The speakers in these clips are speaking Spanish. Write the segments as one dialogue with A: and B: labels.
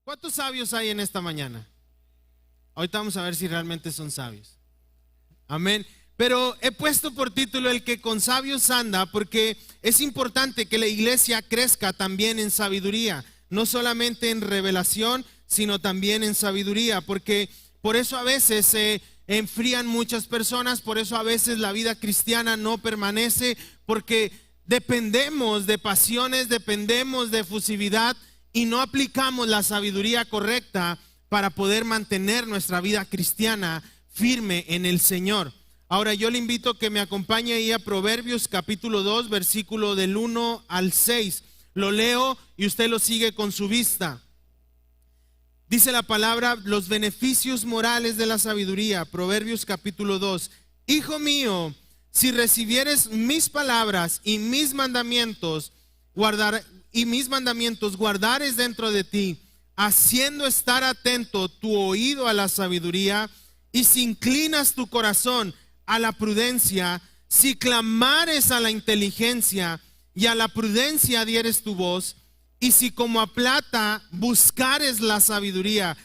A: ¿Cuántos sabios hay en esta mañana? Ahorita vamos a ver si realmente son sabios. Amén. Pero he puesto por título el que con sabios anda, porque es importante que la iglesia crezca también en sabiduría, no solamente en revelación, sino también en sabiduría, porque por eso a veces se enfrían muchas personas, por eso a veces la vida cristiana no permanece, porque dependemos de pasiones, dependemos de efusividad y no aplicamos la sabiduría correcta para poder mantener nuestra vida cristiana firme en el Señor. Ahora yo le invito a que me acompañe ahí a Proverbios capítulo 2, versículo del 1 al 6. Lo leo y usted lo sigue con su vista. Dice la palabra, los beneficios morales de la sabiduría. Proverbios capítulo 2. Hijo mío, si recibieres mis palabras y mis mandamientos, guardares dentro de ti, haciendo estar atento tu oído a la sabiduría, y si inclinas tu corazón a la prudencia, si clamares a la inteligencia y a la prudencia dieres tu voz, y si como a plata buscares la sabiduría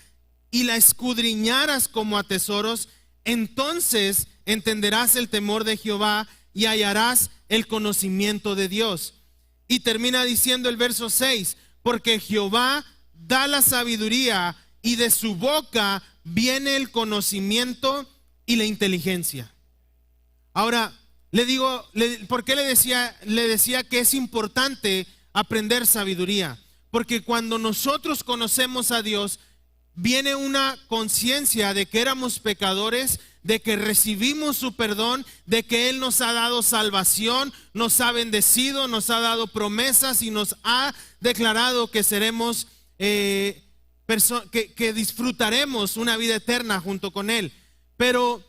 A: y la escudriñaras como a tesoros, entonces entenderás el temor de Jehová y hallarás el conocimiento de Dios. Y termina diciendo el verso 6, porque Jehová da la sabiduría y de su boca viene el conocimiento y la inteligencia. Ahora, le digo, ¿por qué le decía que es importante aprender sabiduría? Porque cuando nosotros conocemos a Dios, viene una conciencia de que éramos pecadores, de que recibimos su perdón, de que Él nos ha dado salvación, nos ha bendecido, nos ha dado promesas y nos ha declarado que seremos, que disfrutaremos una vida eterna junto con Él. Pero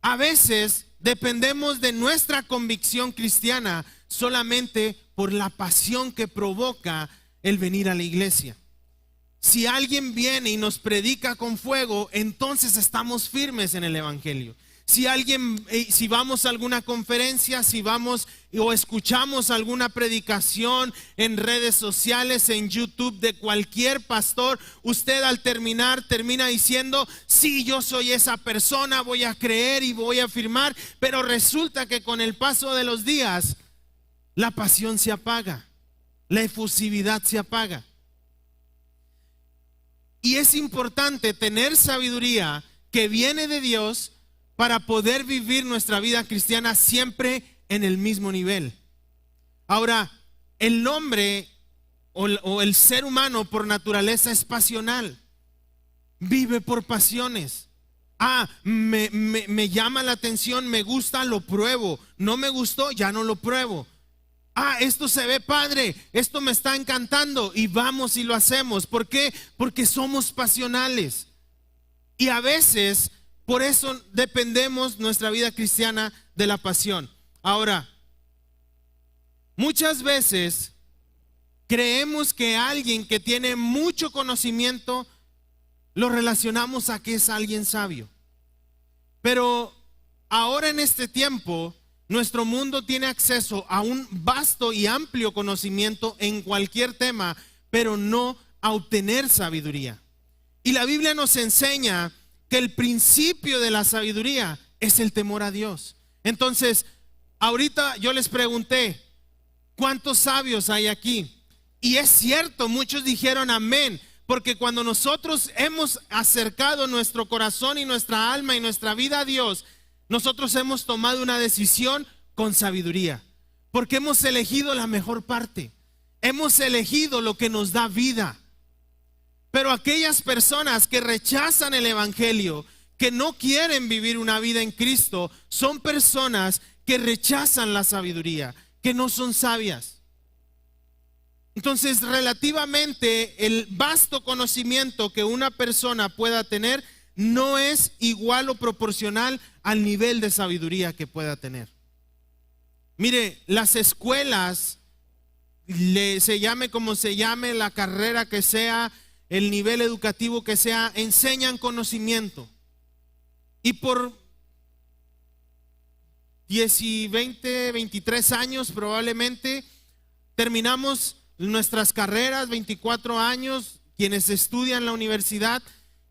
A: a veces dependemos de nuestra convicción cristiana solamente por la pasión que provoca el venir a la iglesia. Si alguien viene y nos predica con fuego, entonces estamos firmes en el evangelio. Si vamos a alguna conferencia, si vamos o escuchamos alguna predicación en redes sociales, en YouTube de cualquier pastor, usted al termina diciendo, sí, yo soy esa persona, voy a creer y voy a afirmar, pero resulta que con el paso de los días, la pasión se apaga, la efusividad se apaga. Y es importante tener sabiduría que viene de Dios para poder vivir nuestra vida cristiana siempre en el mismo nivel. Ahora, el hombre o el ser humano por naturaleza es pasional. Vive por pasiones. Me llama la atención, me gusta, lo pruebo. No me gustó, ya no lo pruebo. Esto se ve padre, esto me está encantando y vamos y lo hacemos. ¿Por qué? Porque somos pasionales. Y a veces, por eso dependemos nuestra vida cristiana de la pasión. Ahora, muchas veces creemos que alguien que tiene mucho conocimiento lo relacionamos a que es alguien sabio. Pero ahora en este tiempo, nuestro mundo tiene acceso a un vasto y amplio conocimiento en cualquier tema, pero no a obtener sabiduría. Y la Biblia nos enseña que el principio de la sabiduría es el temor a Dios. Entonces, ahorita yo les pregunté, ¿cuántos sabios hay aquí? Y es cierto, muchos dijeron amén, porque cuando nosotros hemos acercado nuestro corazón y nuestra alma y nuestra vida a Dios, nosotros hemos tomado una decisión con sabiduría, porque hemos elegido la mejor parte, hemos elegido lo que nos da vida. Pero aquellas personas que rechazan el evangelio, que no quieren vivir una vida en Cristo, son personas que rechazan la sabiduría, que no son sabias. Entonces, relativamente el vasto conocimiento que una persona pueda tener no es igual o proporcional al nivel de sabiduría que pueda tener. Mire, las escuelas, se llame como se llame, la carrera que sea, el nivel educativo que sea, enseñan conocimiento. Y por 10, 20, 23 años probablemente terminamos nuestras carreras, 24 años, quienes estudian la universidad,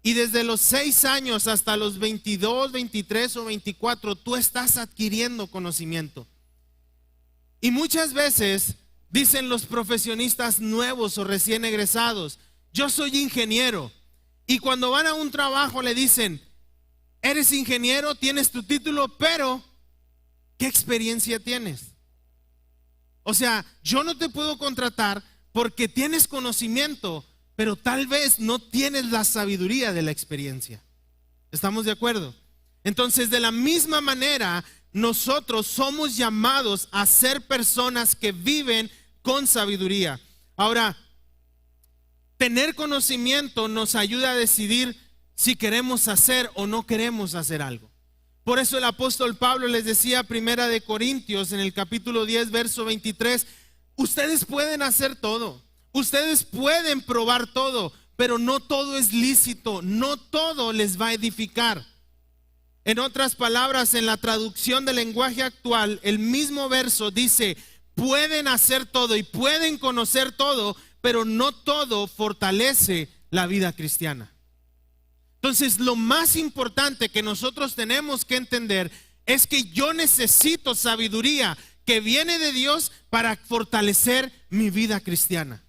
A: y desde los 6 años hasta los 22, 23 o 24, tú estás adquiriendo conocimiento. Y muchas veces dicen los profesionistas nuevos o recién egresados: yo soy ingeniero. Y cuando van a un trabajo le dicen: eres ingeniero, tienes tu título, pero ¿qué experiencia tienes? O sea, yo no te puedo contratar porque tienes conocimiento, pero tal vez no tienes la sabiduría de la experiencia. ¿Estamos de acuerdo? Entonces, de la misma manera, nosotros somos llamados a ser personas que viven con sabiduría. Ahora, tener conocimiento nos ayuda a decidir si queremos hacer o no queremos hacer algo. Por eso el apóstol Pablo les decía a Primera de Corintios en el capítulo 10, verso 23, ustedes pueden hacer todo, ustedes pueden probar todo, pero no todo es lícito, no todo les va a edificar. En otras palabras, en la traducción del lenguaje actual, el mismo verso dice: pueden hacer todo y pueden conocer todo, pero no todo fortalece la vida cristiana. Entonces, lo más importante que nosotros tenemos que entender es que yo necesito sabiduría que viene de Dios para fortalecer mi vida cristiana.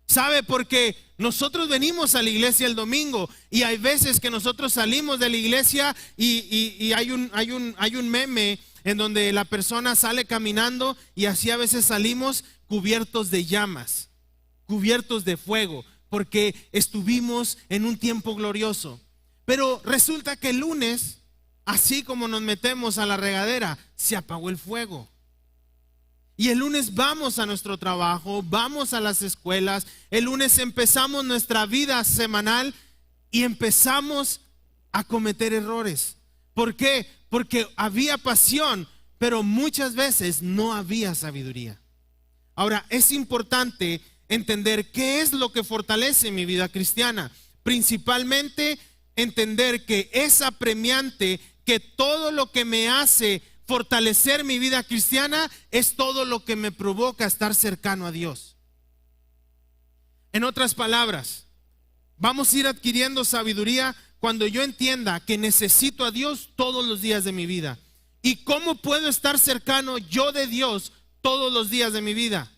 A: ¿Sabe? Porque nosotros venimos a la iglesia el domingo y hay veces que nosotros salimos de la iglesia y hay un meme en donde la persona sale caminando y así a veces salimos cubiertos de llamas, cubiertos de fuego, porque estuvimos en un tiempo glorioso. Pero resulta que el lunes, así como nos metemos a la regadera, se apagó el fuego. Y el lunes vamos a nuestro trabajo, vamos a las escuelas, el lunes empezamos nuestra vida semanal y empezamos a cometer errores. ¿Por qué? Porque había pasión, pero muchas veces no había sabiduría. Ahora, es importante entender qué es lo que fortalece mi vida cristiana. Principalmente entender que es apremiante que todo lo que me hace fortalecer mi vida cristiana es todo lo que me provoca estar cercano a Dios. En otras palabras, vamos a ir adquiriendo sabiduría cuando yo entienda que necesito a Dios todos los días de mi vida. ¿Y cómo puedo estar cercano yo de Dios todos los días de mi vida?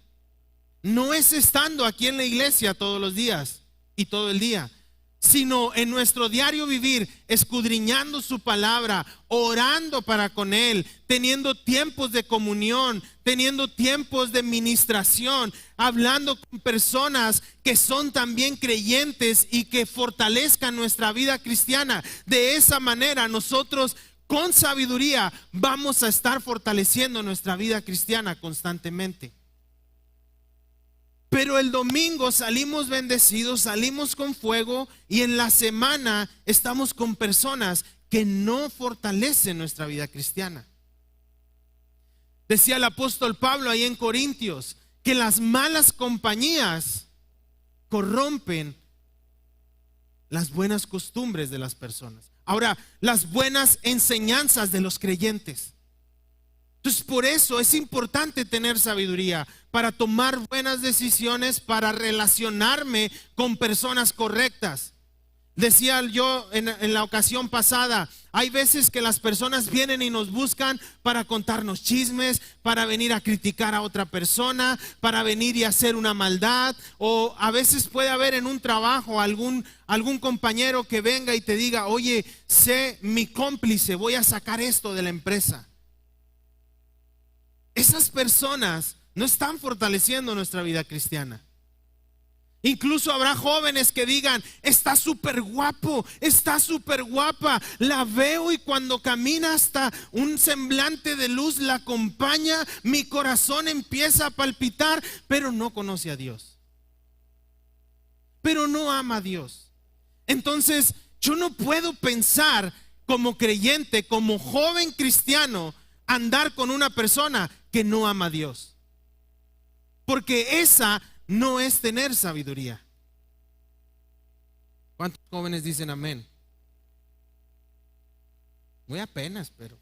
A: No es estando aquí en la iglesia todos los días y todo el día, sino en nuestro diario vivir, escudriñando su palabra, orando para con Él, teniendo tiempos de comunión, teniendo tiempos de ministración, hablando con personas que son también creyentes y que fortalezcan nuestra vida cristiana. De esa manera nosotros con sabiduría vamos a estar fortaleciendo nuestra vida cristiana constantemente. Pero el domingo salimos bendecidos, salimos con fuego, y en la semana estamos con personas que no fortalecen nuestra vida cristiana. Decía el apóstol Pablo ahí en Corintios que las malas compañías corrompen las buenas costumbres de las personas. Ahora, las buenas enseñanzas de los creyentes. Entonces, por eso es importante tener sabiduría para tomar buenas decisiones, para relacionarme con personas correctas. Decía yo en la ocasión pasada, hay veces que las personas vienen y nos buscan para contarnos chismes, para venir a criticar a otra persona, para venir y hacer una maldad, o a veces puede haber en un trabajo algún compañero que venga y te diga: oye, sé mi cómplice, voy a sacar esto de la empresa. Esas personas no están fortaleciendo nuestra vida cristiana. Incluso habrá jóvenes que digan: está súper guapo, está súper guapa, la veo y cuando camina hasta un semblante de luz la acompaña, mi corazón empieza a palpitar, pero no conoce a Dios, pero no ama a Dios. Entonces yo no puedo pensar como creyente, como joven cristiano, andar con una persona que no ama a Dios, porque esa no es tener sabiduría. ¿Cuántos jóvenes dicen amén? Muy apenas, pero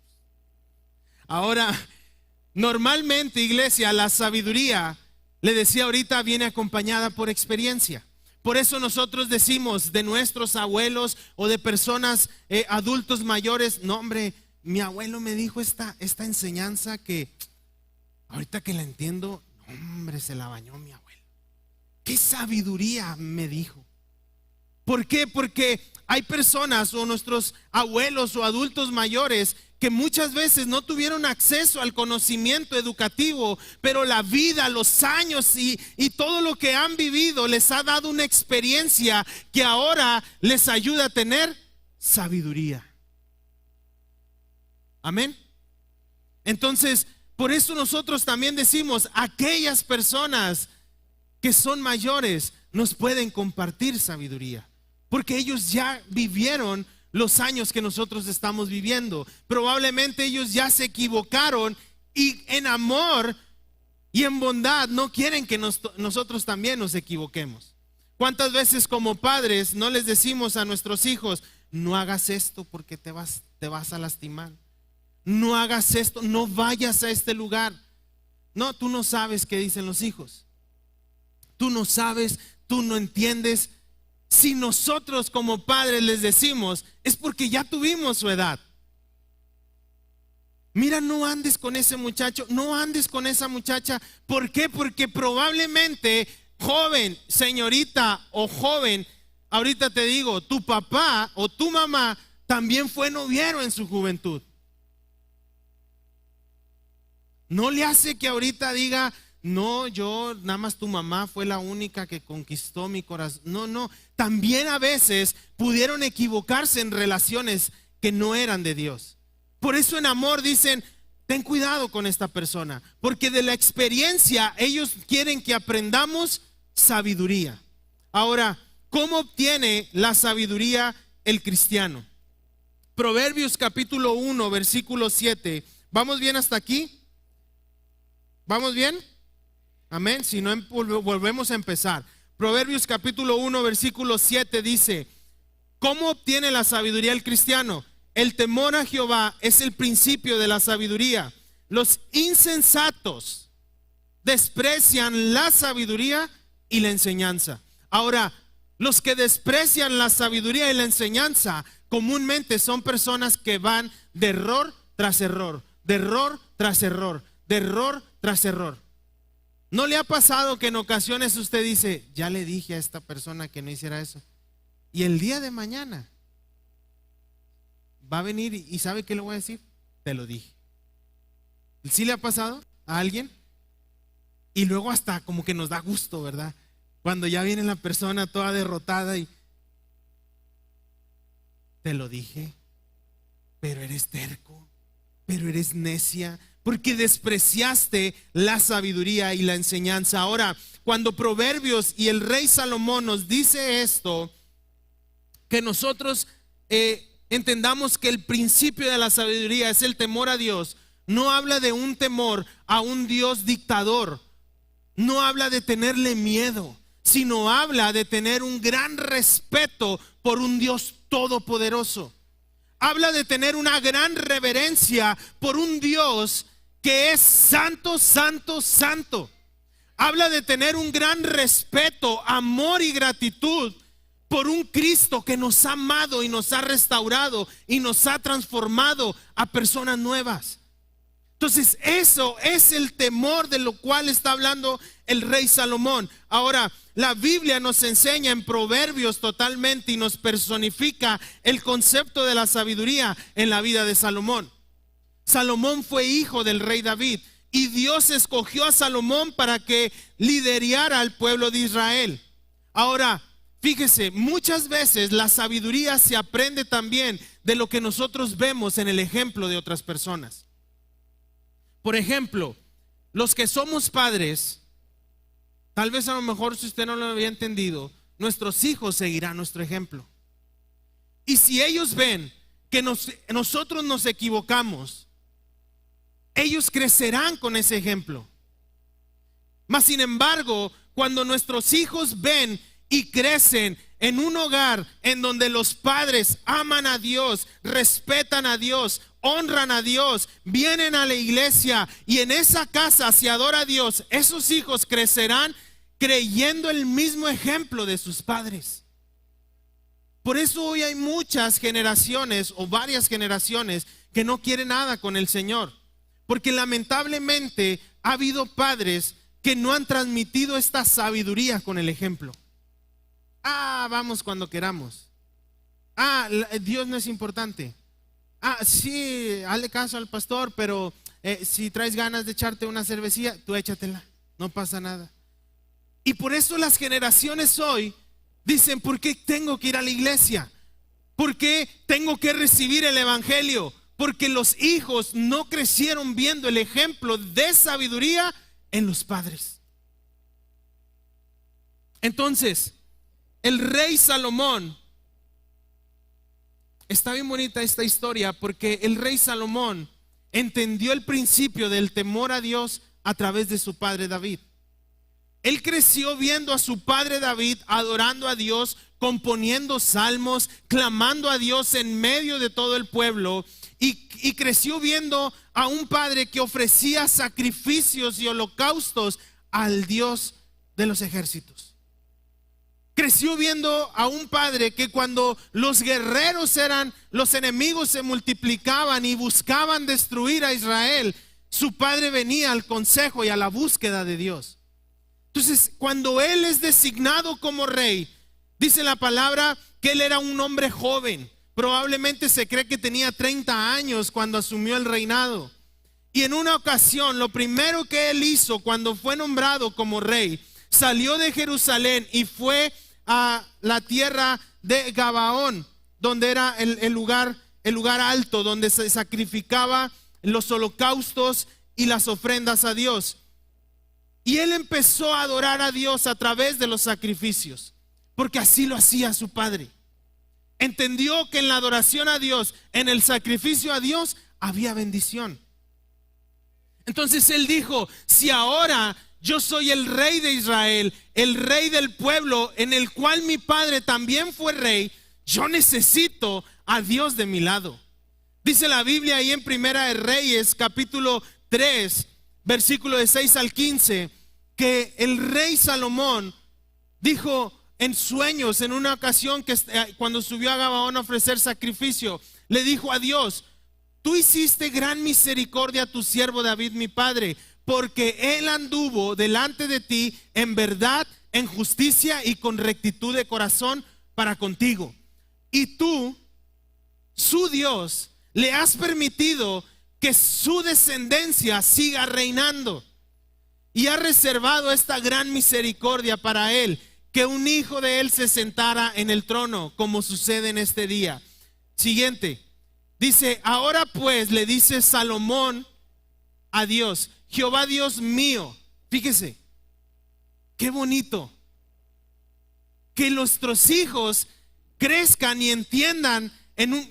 A: ahora, normalmente, iglesia, la sabiduría, le decía ahorita, viene acompañada por experiencia. Por eso nosotros decimos de nuestros abuelos o de personas adultos mayores, no hombre, mi abuelo me dijo esta enseñanza que ahorita que la entiendo, hombre, se la bañó mi abuelo. Qué sabiduría me dijo. ¿Por qué? Porque hay personas o nuestros abuelos o adultos mayores que muchas veces no tuvieron acceso al conocimiento educativo, pero la vida, los años y todo lo que han vivido les ha dado una experiencia que ahora les ayuda a tener sabiduría. Amén. Entonces, por eso nosotros también decimos, aquellas personas que son mayores nos pueden compartir sabiduría, porque ellos ya vivieron los años que nosotros estamos viviendo. Probablemente ellos ya se equivocaron y en amor y en bondad no quieren que nosotros también nos equivoquemos. ¿Cuántas veces como padres no les decimos a nuestros hijos, no hagas esto porque te vas a lastimar? No hagas esto, no vayas a este lugar. No, tú no sabes qué dicen los hijos. Tú no sabes, tú no entiendes. Si nosotros como padres les decimos, es porque ya tuvimos su edad. Mira, no andes con ese muchacho, no andes con esa muchacha. ¿Por qué? Porque probablemente, joven, señorita o joven, ahorita te digo, tu papá o tu mamá también fue noviero en su juventud. No le hace que ahorita diga, no, yo nada más tu mamá fue la única que conquistó mi corazón. No, también a veces pudieron equivocarse en relaciones que no eran de Dios. Por eso en amor dicen, ten cuidado con esta persona, porque de la experiencia ellos quieren que aprendamos sabiduría. Ahora, ¿cómo obtiene la sabiduría el cristiano? Proverbios capítulo 1, versículo 7. ¿Vamos bien hasta aquí? ¿Vamos bien? Amén. Si no, volvemos a empezar. Proverbios capítulo 1, versículo 7 dice, ¿cómo obtiene la sabiduría el cristiano? El temor a Jehová es el principio de la sabiduría. Los insensatos desprecian la sabiduría y la enseñanza. Ahora, los que desprecian la sabiduría y la enseñanza comúnmente son personas que van de error tras error, de error tras error, de error tras error. ¿No le ha pasado que en ocasiones usted dice, ya le dije a esta persona que no hiciera eso? Y el día de mañana va a venir y ¿sabe qué le voy a decir? Te lo dije. ¿Sí le ha pasado a alguien? Y luego hasta como que nos da gusto, ¿verdad? Cuando ya viene la persona toda derrotada y te lo dije, pero eres terco, pero eres necia, porque despreciaste la sabiduría y la enseñanza. Ahora, cuando Proverbios y el rey Salomón nos dice esto, que nosotros entendamos que el principio de la sabiduría es el temor a Dios. No habla de un temor a un Dios dictador, no habla de tenerle miedo, sino habla de tener un gran respeto por un Dios todopoderoso. Habla de tener una gran reverencia por un Dios que es santo, santo, santo. Habla de tener un gran respeto, amor y gratitud por un Cristo que nos ha amado y nos ha restaurado y nos ha transformado a personas nuevas. Entonces eso es el temor de lo cual está hablando el rey Salomón. Ahora, la Biblia nos enseña en Proverbios totalmente y nos personifica el concepto de la sabiduría en la vida de Salomón. Salomón fue hijo del rey David y Dios escogió a Salomón para que liderara al pueblo de Israel. Ahora, fíjese, muchas veces la sabiduría se aprende también de lo que nosotros vemos en el ejemplo de otras personas. Por ejemplo, los que somos padres, tal vez a lo mejor si usted no lo había entendido, nuestros hijos seguirán nuestro ejemplo. Y si ellos ven que nosotros nos equivocamos, ellos crecerán con ese ejemplo. Mas sin embargo, cuando nuestros hijos ven y crecen en un hogar en donde los padres aman a Dios, respetan a Dios, honran a Dios, vienen a la iglesia y en esa casa se adora a Dios, esos hijos crecerán creyendo el mismo ejemplo de sus padres. Por eso hoy hay muchas generaciones o varias generaciones que no quieren nada con el Señor, porque lamentablemente ha habido padres que no han transmitido esta sabiduría con el ejemplo. Vamos cuando queramos. Dios no es importante. Sí, hazle caso al pastor, pero si traes ganas de echarte una cervecilla, tú échatela, no pasa nada. Y por eso las generaciones hoy dicen: ¿por qué tengo que ir a la iglesia? ¿Por qué tengo que recibir el evangelio? Porque los hijos no crecieron viendo el ejemplo de sabiduría en los padres. Entonces, el rey Salomón, está bien bonita esta historia, porque el rey Salomón entendió el principio del temor a Dios a través de su padre David. Él creció viendo a su padre David adorando a Dios, componiendo salmos, clamando a Dios en medio de todo el pueblo, y creció viendo a un padre que ofrecía sacrificios y holocaustos al Dios de los ejércitos. Creció viendo a un padre que cuando los guerreros los enemigos se multiplicaban y buscaban destruir a Israel, su padre venía al consejo y a la búsqueda de Dios. Entonces, cuando él es designado como rey, dice la palabra que él era un hombre joven. Probablemente se cree que tenía 30 años cuando asumió el reinado. Y en una ocasión, lo primero que él hizo cuando fue nombrado como rey, salió de Jerusalén y fue a la tierra de Gabaón, donde era el lugar alto, donde se sacrificaba los holocaustos y las ofrendas a Dios. Y él empezó a adorar a Dios a través de los sacrificios, porque así lo hacía su padre. Entendió que en la adoración a Dios, en el sacrificio a Dios, había bendición. Entonces él dijo: si ahora yo soy el rey de Israel, el rey del pueblo en el cual mi padre también fue rey, yo necesito a Dios de mi lado. Dice la Biblia ahí en Primera de Reyes, capítulo 3, versículo de 6 al 15, que el rey Salomón dijo en sueños, en una ocasión que cuando subió a Gabaón a ofrecer sacrificio, le dijo a Dios: tú hiciste gran misericordia a tu siervo David mi padre, porque él anduvo delante de ti en verdad, en justicia y con rectitud de corazón para contigo. Y tú, su Dios, le has permitido que su descendencia siga reinando, y ha reservado esta gran misericordia para él, que un hijo de él se sentara en el trono, como sucede en este día. Siguiente, dice: ahora pues, le dice Salomón a Dios: Jehová Dios mío. Fíjese, qué bonito que nuestros hijos crezcan y entiendan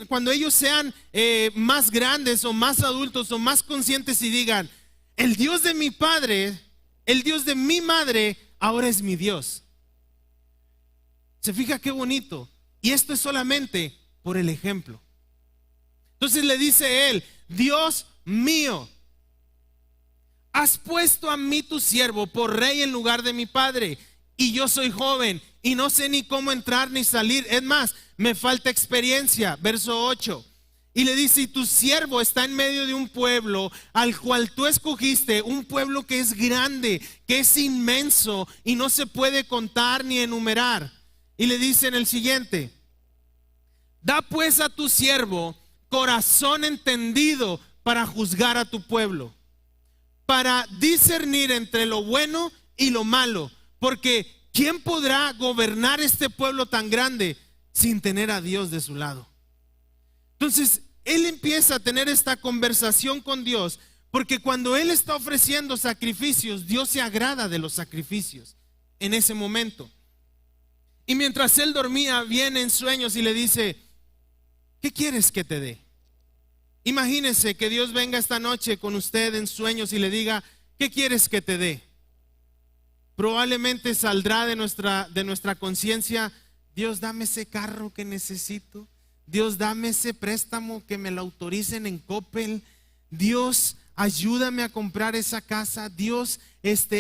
A: cuando ellos sean más grandes o más adultos o más conscientes, y digan: el Dios de mi padre, el Dios de mi madre, ahora es mi Dios. ¿Se fija qué bonito? Y esto es solamente por el ejemplo. Entonces le dice él: Dios mío, has puesto a mí tu siervo por rey en lugar de mi padre, y yo soy joven y no sé ni cómo entrar ni salir. Es más, me falta experiencia. Verso 8. Y le dice: y tu siervo está en medio de un pueblo al cual tú escogiste, un pueblo que es grande, que es inmenso y no se puede contar ni enumerar. Y le dice en el siguiente: da pues a tu siervo corazón entendido para juzgar a tu pueblo, para discernir entre lo bueno y lo malo, porque ¿quién podrá gobernar este pueblo tan grande sin tener a Dios de su lado? Entonces él empieza a tener esta conversación con Dios, porque cuando él está ofreciendo sacrificios, Dios se agrada de los sacrificios en ese momento. Y mientras él dormía, viene en sueños y le dice: ¿qué quieres que te dé? Imagínese que Dios venga esta noche con usted en sueños y le diga: ¿qué quieres que te dé? Probablemente saldrá de nuestra conciencia: Dios, dame ese carro que necesito. Dios, dame ese préstamo que me lo autoricen en Coppel. Dios, ayúdame a comprar esa casa. Dios,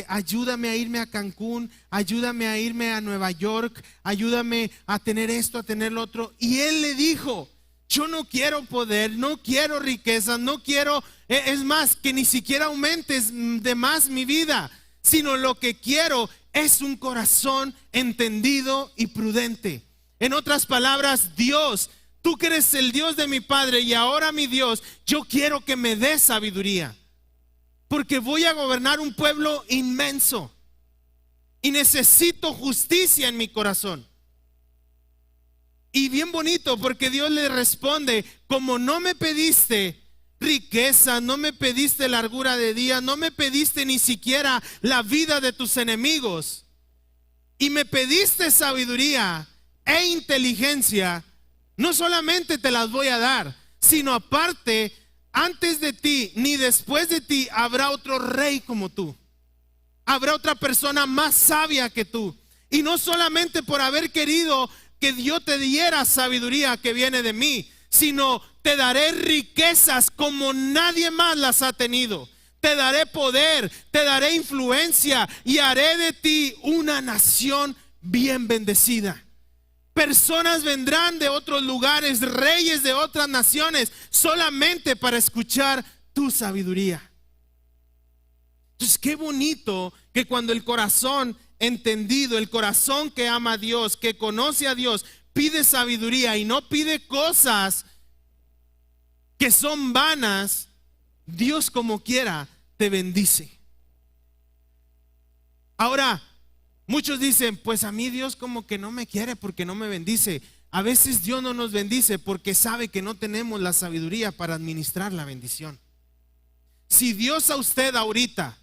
A: ayúdame a irme a Cancún, ayúdame a irme a Nueva York, ayúdame a tener esto, a tener lo otro. Y él le dijo: yo no quiero poder, no quiero riquezas, no quiero, es más, que ni siquiera aumentes de más mi vida, sino lo que quiero es un corazón entendido y prudente. En otras palabras, Dios, tú que eres el Dios de mi padre y ahora mi Dios, yo quiero que me des sabiduría, porque voy a gobernar un pueblo inmenso y necesito justicia en mi corazón. Y bien bonito, porque Dios le responde: como no me pediste riqueza, no me pediste largura de día, no me pediste ni siquiera la vida de tus enemigos, y me pediste sabiduría e inteligencia, no solamente te las voy a dar, sino aparte, antes de ti ni después de ti habrá otro rey como tú. Habrá otra persona más sabia que tú. Y no solamente por haber querido que Dios te diera sabiduría que viene de mí, sino te daré riquezas como nadie más las ha tenido. Te daré poder, te daré influencia y haré de ti una nación bien bendecida. Personas vendrán de otros lugares, reyes de otras naciones, solamente para escuchar tu sabiduría. Entonces, qué bonito que cuando el corazón entendido, el corazón que ama a Dios, que conoce a Dios, pide sabiduría y no pide cosas que son vanas, Dios como quiera te bendice. Ahora, muchos dicen: pues a mí Dios como que no me quiere porque no me bendice. A veces Dios no nos bendice porque sabe que no tenemos la sabiduría para administrar la bendición. Si Dios a usted ahorita,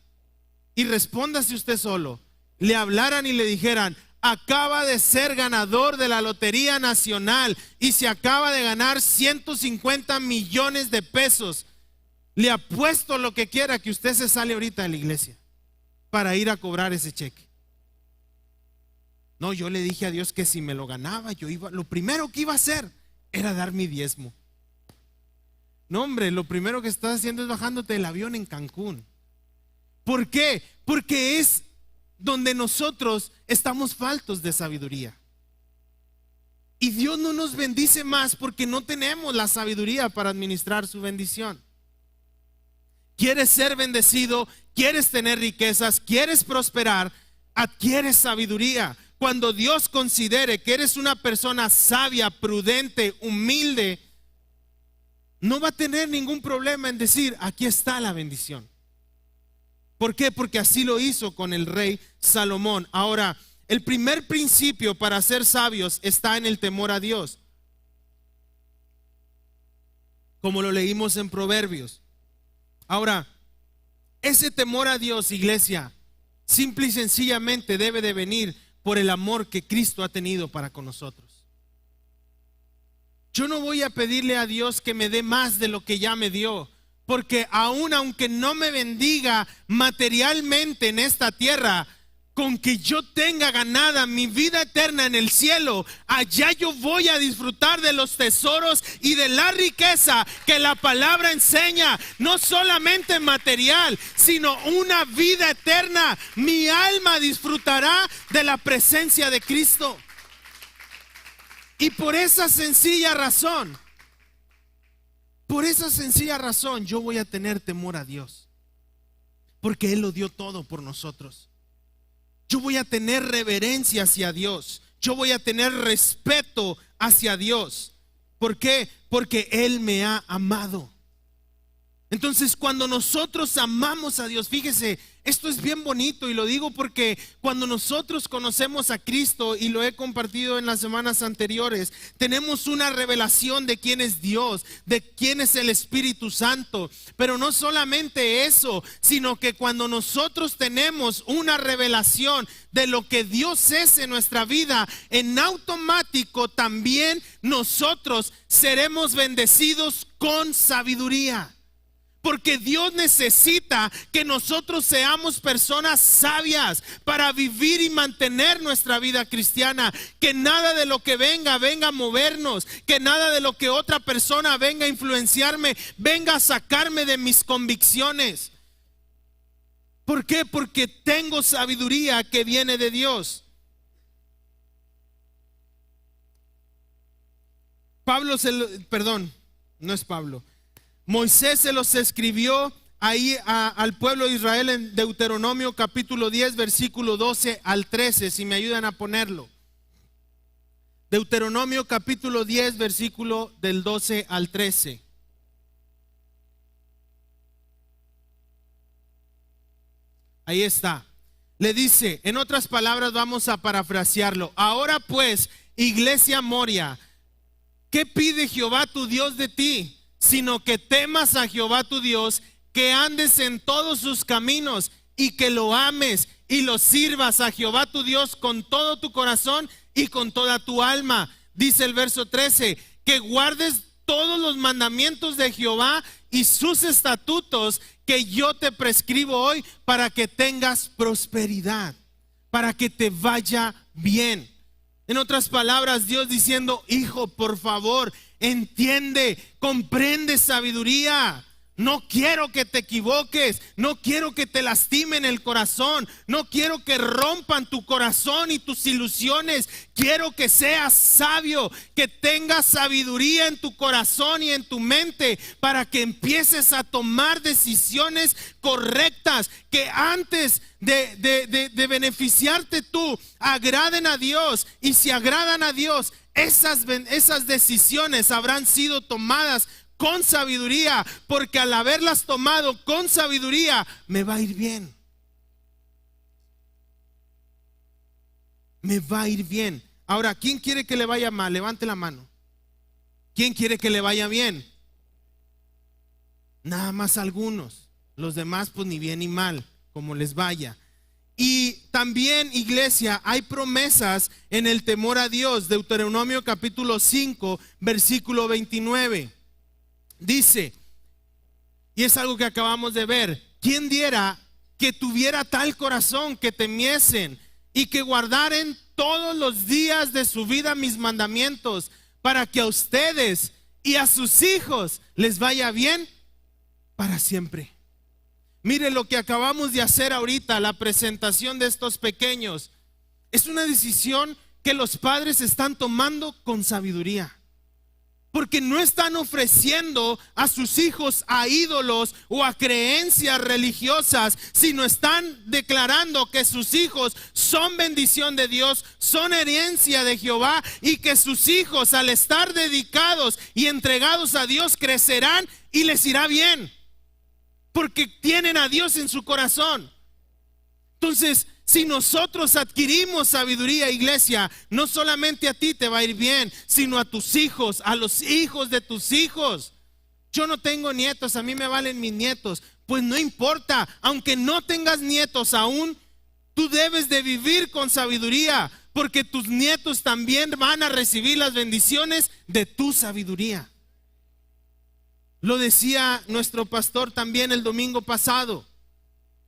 A: y respóndase usted solo, le hablaran y le dijeran: acaba de ser ganador de la Lotería Nacional y se acaba de ganar 150 millones de pesos, le apuesto lo que quiera que usted se sale ahorita de la iglesia para ir a cobrar ese cheque. No, yo le dije a Dios que si me lo ganaba, lo primero que iba a hacer era dar mi diezmo. No, hombre, lo primero que estás haciendo es bajándote del avión en Cancún. ¿Por qué? Porque es donde nosotros estamos faltos de sabiduría. Y Dios no nos bendice más porque no tenemos la sabiduría para administrar su bendición. ¿Quieres ser bendecido? ¿Quieres tener riquezas? ¿Quieres prosperar? Adquiere sabiduría. Cuando Dios considere que eres una persona sabia, prudente, humilde, no va a tener ningún problema en decir: aquí está la bendición. ¿Por qué? Porque así lo hizo con el rey Salomón. Ahora, el primer principio para ser sabios está en el temor a Dios, como lo leímos en Proverbios. Ahora, ese temor a Dios, iglesia, simple y sencillamente debe de venir por el amor que Cristo ha tenido para con nosotros. Yo no voy a pedirle a Dios que me dé más de lo que ya me dio, porque aunque no me bendiga materialmente en esta tierra, con que yo tenga ganada mi vida eterna en el cielo, allá yo voy a disfrutar de los tesoros y de la riqueza que la palabra enseña, no solamente material, sino una vida eterna. Mi alma disfrutará de la presencia de Cristo. Y por esa sencilla razón, yo voy a tener temor a Dios, porque Él lo dio todo por nosotros. Yo voy a tener reverencia hacia Dios. Yo voy a tener respeto hacia Dios. ¿Por qué? Porque Él me ha amado. Entonces, cuando nosotros amamos a Dios, fíjese, esto es bien bonito y lo digo porque cuando nosotros conocemos a Cristo, y lo he compartido en las semanas anteriores, tenemos una revelación de quién es Dios, de quién es el Espíritu Santo. Pero no solamente eso, sino que cuando nosotros tenemos una revelación de lo que Dios es en nuestra vida, en automático también nosotros seremos bendecidos con sabiduría. Porque Dios necesita que nosotros seamos personas sabias para vivir y mantener nuestra vida cristiana. Que nada de lo que venga a movernos. Que nada de lo que otra persona venga a influenciarme, venga a sacarme de mis convicciones. ¿Por qué? Porque tengo sabiduría que viene de Dios. Moisés se los escribió ahí al pueblo de Israel en Deuteronomio capítulo 10, versículo 12 al 13, si me ayudan a ponerlo. Deuteronomio capítulo 10, versículo del 12 al 13. Ahí está. Le dice, en otras palabras, vamos a parafrasearlo. Ahora pues, Iglesia Moria, ¿qué pide Jehová tu Dios de ti? Sino que temas a Jehová tu Dios, que andes en todos sus caminos y que lo ames y lo sirvas a Jehová tu Dios con todo tu corazón y con toda tu alma. Dice el verso 13, que guardes todos los mandamientos de Jehová y sus estatutos que yo te prescribo hoy, para que tengas prosperidad, para que te vaya bien. En otras palabras, Dios diciendo, hijo, por favor, entiende, comprende sabiduría. No quiero que te equivoques, no quiero que te lastimen el corazón, no quiero que rompan tu corazón y tus ilusiones. Quiero que seas sabio, que tengas sabiduría en tu corazón y en tu mente, para que empieces a tomar decisiones correctas, que antes de beneficiarte tú, agraden a Dios. Y si agradan a Dios, esas decisiones habrán sido tomadas con sabiduría, porque al haberlas tomado con sabiduría, me va a ir bien. Me va a ir bien. Ahora, ¿quién quiere que le vaya mal? Levante la mano. ¿Quién quiere que le vaya bien? Nada más algunos. Los demás, pues ni bien ni mal, como les vaya. Y también, iglesia, hay promesas en el temor a Dios. Deuteronomio capítulo 5, versículo 29. Dice, y es algo que acabamos de ver, ¿quién diera que tuviera tal corazón que temiesen y que guardaren todos los días de su vida mis mandamientos, para que a ustedes y a sus hijos les vaya bien para siempre? Mire lo que acabamos de hacer ahorita, la presentación de estos pequeños. Es una decisión que los padres están tomando con sabiduría. Porque no están ofreciendo a sus hijos a ídolos o a creencias religiosas, sino están declarando que sus hijos son bendición de Dios, son herencia de Jehová, y que sus hijos, al estar dedicados y entregados a Dios, crecerán y les irá bien, porque tienen a Dios en su corazón. Entonces, si nosotros adquirimos sabiduría, iglesia, no solamente a ti te va a ir bien, sino a tus hijos, a los hijos de tus hijos. Yo no tengo nietos, a mí me valen mis nietos. Pues no importa, aunque no tengas nietos aún, tú debes de vivir con sabiduría, porque tus nietos también van a recibir las bendiciones de tu sabiduría. Lo decía nuestro pastor también el domingo pasado.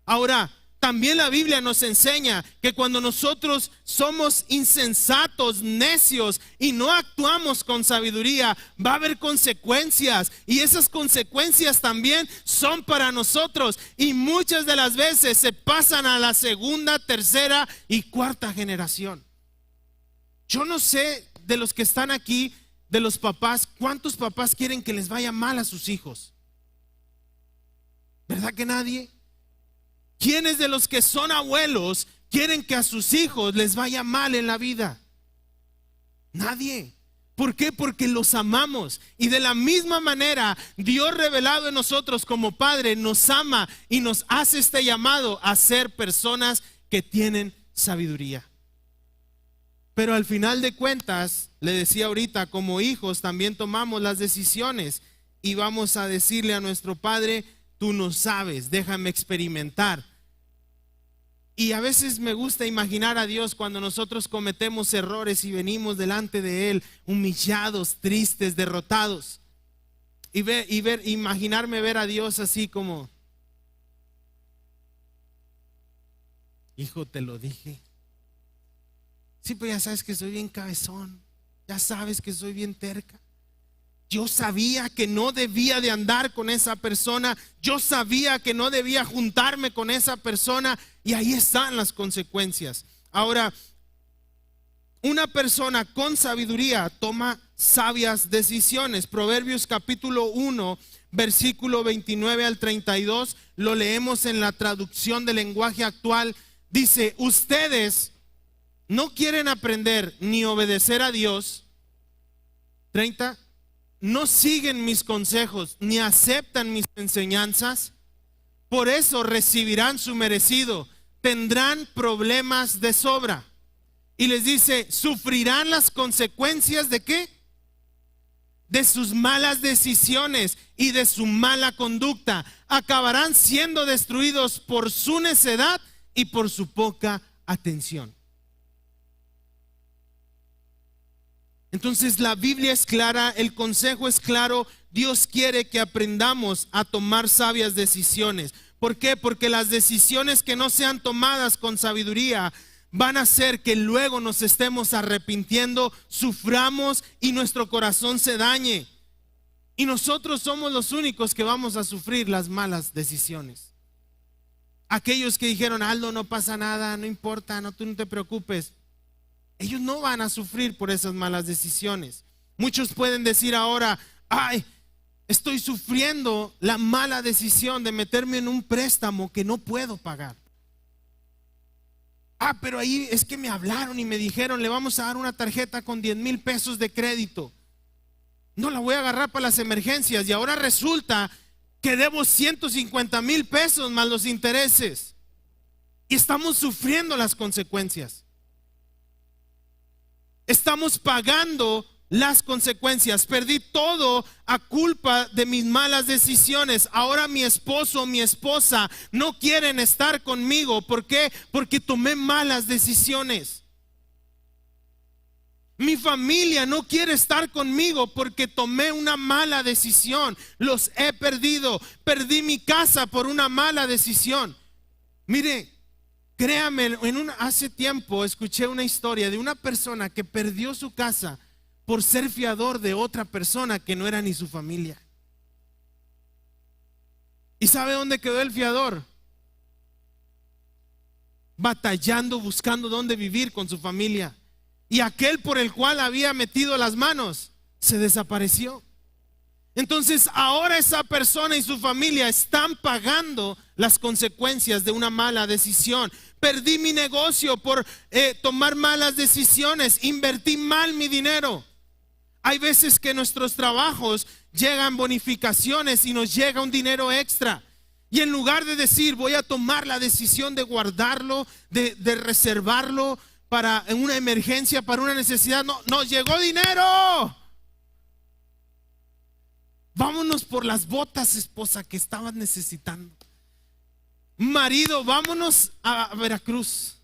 A: Ahora, también la Biblia nos enseña que cuando nosotros somos insensatos, necios, y no actuamos con sabiduría, va a haber consecuencias, y esas consecuencias también son para nosotros, y muchas de las veces se pasan a la segunda, tercera y cuarta generación. Yo no sé de los que están aquí, de los papás, ¿cuántos papás quieren que les vaya mal a sus hijos? ¿Verdad que nadie? ¿Quiénes de los que son abuelos quieren que a sus hijos les vaya mal en la vida? Nadie. ¿Por qué? Porque los amamos. Y de la misma manera, Dios revelado en nosotros como Padre nos ama y nos hace este llamado a ser personas que tienen sabiduría. Pero al final de cuentas, le decía ahorita, como hijos también tomamos las decisiones y vamos a decirle a nuestro Padre, tú no sabes, déjame experimentar. Y a veces me gusta imaginar a Dios cuando nosotros cometemos errores y venimos delante de Él humillados, tristes, derrotados. imaginarme ver a Dios así como, hijo, te lo dije. Sí, pues ya sabes que soy bien cabezón, ya sabes que soy bien terca. Yo sabía que no debía de andar con esa persona, yo sabía que no debía juntarme con esa persona, y ahí están las consecuencias. Ahora, una persona con sabiduría toma sabias decisiones. Proverbios capítulo 1, versículo 29 al 32, lo leemos en la traducción del lenguaje actual. Dice: ustedes no quieren aprender ni obedecer a Dios. 30. No siguen mis consejos ni aceptan mis enseñanzas. Por eso recibirán su merecido. Tendrán problemas de sobra. Y les dice: sufrirán las consecuencias ¿de qué? De sus malas decisiones y de su mala conducta. Acabarán siendo destruidos por su necedad y por su poca atención. Entonces la Biblia es clara, el consejo es claro. Dios quiere que aprendamos a tomar sabias decisiones. ¿Por qué? Porque las decisiones que no sean tomadas con sabiduría van a hacer que luego nos estemos arrepintiendo, suframos y nuestro corazón se dañe. Y nosotros somos los únicos que vamos a sufrir las malas decisiones. Aquellos que dijeron: Aldo, no pasa nada, no importa, no, tú no te preocupes. Ellos no van a sufrir por esas malas decisiones. Muchos pueden decir ahora: ay, estoy sufriendo la mala decisión de meterme en un préstamo que no puedo pagar. Ah, pero ahí es que me hablaron y me dijeron: le vamos a dar una tarjeta con 10,000 pesos de crédito. No la voy a agarrar para las emergencias, y ahora resulta que debo 150,000 pesos más los intereses. Y estamos sufriendo las consecuencias. Estamos pagando las consecuencias. Perdí todo a culpa de mis malas decisiones. Ahora mi esposo o mi esposa no quieren estar conmigo. ¿Por qué? Porque tomé malas decisiones. Mi familia no quiere estar conmigo porque tomé una mala decisión. Los he perdido. Perdí mi casa por una mala decisión. Mire, créame, hace tiempo escuché una historia de una persona que perdió su casa por ser fiador de otra persona que no era ni su familia. ¿Y sabe dónde quedó el fiador? Batallando, buscando dónde vivir con su familia. Y aquel por el cual había metido las manos se desapareció. Entonces ahora esa persona y su familia están pagando las consecuencias de una mala decisión. Perdí mi negocio por tomar malas decisiones. Invertí mal mi dinero. Hay veces que nuestros trabajos llegan bonificaciones y nos llega un dinero extra. Y en lugar de decir: voy a tomar la decisión de guardarlo, de reservarlo para una emergencia, para una necesidad, no, nos llegó dinero. Vámonos por las botas, esposa, que estabas necesitando. Marido, vámonos a Veracruz.